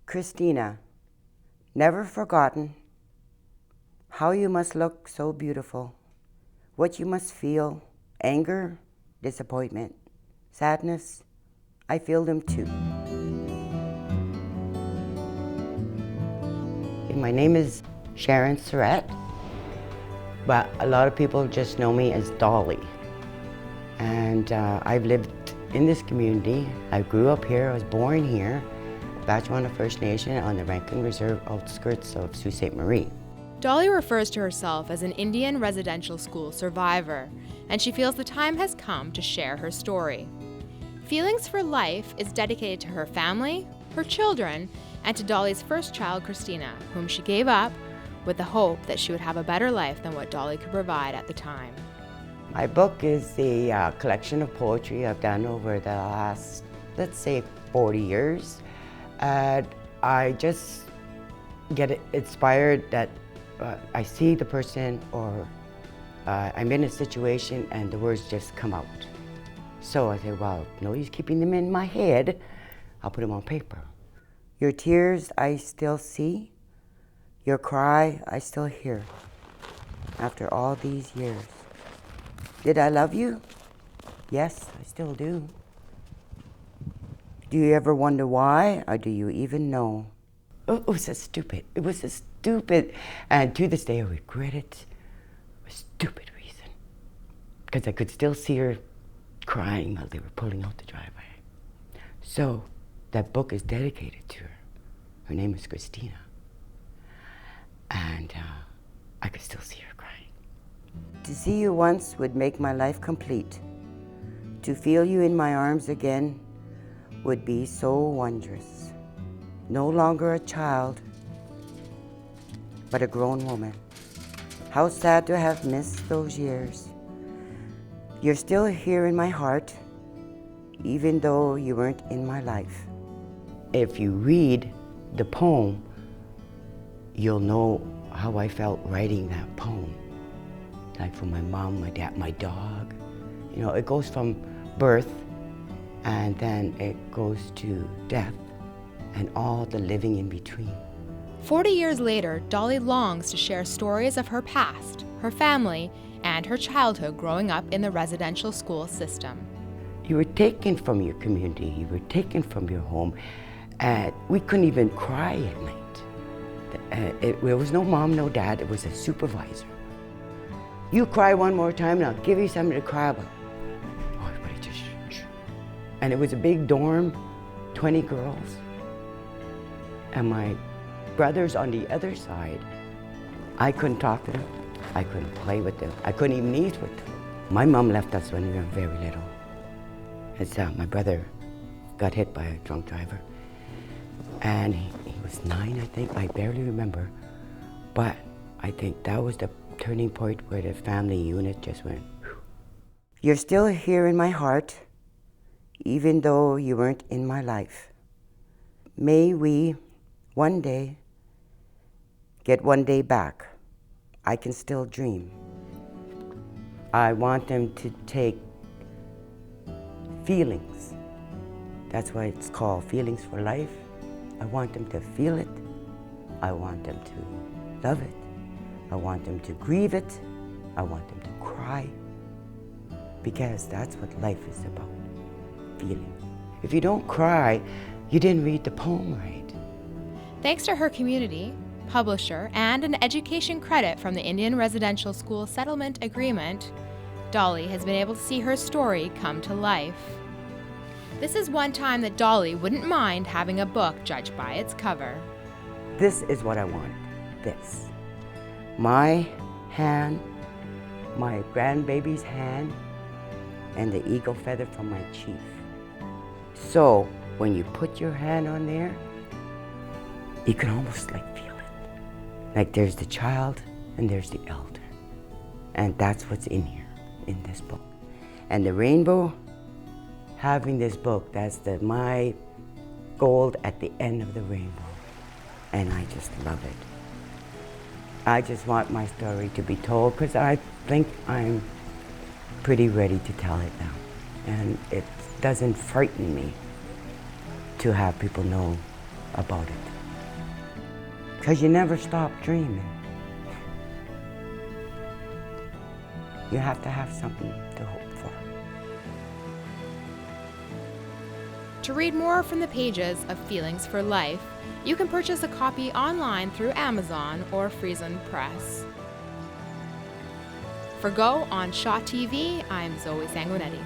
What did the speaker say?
Christina, never forgotten how you must look so beautiful, what you must feel, anger, disappointment, sadness, I feel them too. My name is Sharon Syrette, but a lot of people just know me as Dolly. And I've lived in this community. I grew up here, I was born here, Batchewana First Nation on the Rankin Reserve outskirts of Sault Ste. Marie. Dolly refers to herself as an Indian residential school survivor, and she feels the time has come to share her story. Feelings for Life is dedicated to her family, her children, and to Dolly's first child, Christina, whom she gave up with the hope that she would have a better life than what Dolly could provide at the time. My book is a collection of poetry I've done over the last, let's say, 40 years. I just get inspired that I see the person or I'm in a situation and the words just come out. So I say, well, no use keeping them in my head, I'll put them on paper. Your tears I still see, your cry I still hear, after all these years. Did I love you? Yes, I still do. Do you ever wonder why, or do you even know? Oh, it was so stupid. It was so stupid. And to this day, I regret it. A stupid reason. Because I could still see her crying while they were pulling out the driveway. So that book is dedicated to her. Her name is Christina. And I could still see her crying. To see you once would make my life complete. To feel you in my arms again would be so wondrous. No longer a child, but a grown woman. How sad to have missed those years. You're still here in my heart, even though you weren't in my life. If you read the poem, you'll know how I felt writing that poem. Like for my mom, my dad, my dog. You know, it goes from birth and then it goes to death and all the living in between. 40 years later, Dolly longs to share stories of her past, her family, and her childhood growing up in the residential school system. You were taken from your community, you were taken from your home, and we couldn't even cry at night. There was no mom, no dad, it was a supervisor. You cry one more time and I'll give you something to cry about. Oh, everybody just shh. And it was a big dorm, 20 girls. And my brothers on the other side, I couldn't talk to them. I couldn't play with them. I couldn't even eat with them. My mom left us when we were very little. It's, my brother got hit by a drunk driver. And he was 9, I think. I barely remember. But I think that was the turning point where the family unit just went, whew. You're still here in my heart, even though you weren't in my life. May we, one day, get one day back. I can still dream. I want them to take feelings. That's why it's called Feelings for Life. I want them to feel it. I want them to love it. I want them to grieve it. I want them to cry. Because that's what life is about, feelings. If you don't cry, you didn't read the poem right. Thanks to her community, publisher, and an education credit from the Indian Residential School Settlement Agreement, Dolly has been able to see her story come to life. This is one time that Dolly wouldn't mind having a book judged by its cover. This is what I wanted, this. My hand, my grandbaby's hand, and the eagle feather from my chief. So when you put your hand on there, you can almost like feel it. Like there's the child and there's the elder. And that's what's in here, in this book. And the rainbow, having this book, that's my gold at the end of the rainbow. And I just love it. I just want my story to be told because I think I'm pretty ready to tell it now. And it doesn't frighten me to have people know about it. because you never stop dreaming. You have to have something to hope for. To read more from the pages of Feelings for Life, you can purchase a copy online through Amazon or Friesen Press. For Go on Shaw TV, I'm Zoe Sanguinetti.